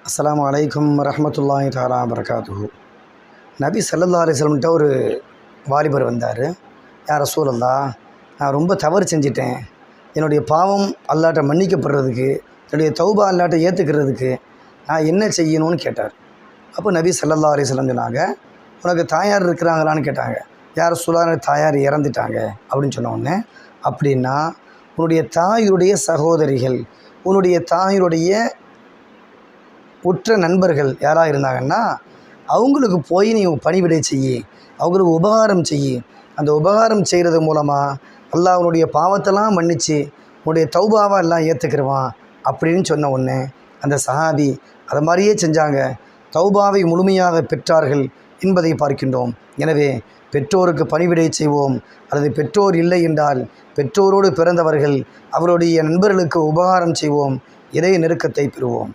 அஸ்ஸலாமு அலைக்கும் வரஹ்மத்துல்லாஹி தஆலா வபரகாத்துஹு. நபி ஸல்லல்லாஹு அலைஹி வஸல்லம் ஒரு வாலிபர் வந்தார். யா ரசூலல்லாஹ், நான் ரொம்ப தவறு செஞ்சிட்டேன், என்னுடைய பாவம் அல்லாஹ்ட்ட மன்னிக்கப்படுறதுக்கு, என்னுடைய தௌபா அல்லாஹ்ட்ட ஏற்றுக்கிறதுக்கு நான் என்ன செய்யணும்னு கேட்டார். அப்போ நபி ஸல்லல்லாஹு அலைஹி வஸல்லம் சொன்னாங்க, உனக்கு தாயார் இருக்கிறாங்களான்னு கேட்டாங்க. யா ரசூலல்லாஹ், எனக்கு தாயார் இறந்துட்டாங்க அப்படின்னு சொன்ன உடனே, அப்படின்னா உன்னுடைய தாயுடைய சகோதரிகள், உன்னுடைய தாயுடைய உற்ற நண்பர்கள் யாராக இருந்தாங்கன்னா அவங்களுக்கு போய் நீ பணிவிடை செய்யி, அவங்களுக்கு உபகாரம் செய்யி. அந்த உபகாரம் செய்கிறது மூலமாக அல்லாஹ் உன்னுடைய பாவத்தெல்லாம் மன்னித்து உன்னுடைய தௌபாவை எல்லாம் ஏற்றுக்கிறவான் அப்படின்னு சொன்ன உடனே அந்த சஹாபி அதை மாதிரியே செஞ்சாங்க, தௌபாவை முழுமையாக பெற்றார்கள் என்பதை பார்க்கின்றோம். எனவே பெற்றோருக்கு பணிவிடை செய்வோம், அல்லது பெற்றோர் இல்லை என்றால் பெற்றோரோடு பிறந்தவர்கள் அவருடைய நண்பர்களுக்கு உபகாரம் செய்வோம், இறை நெருக்கத்தை பெறுவோம்.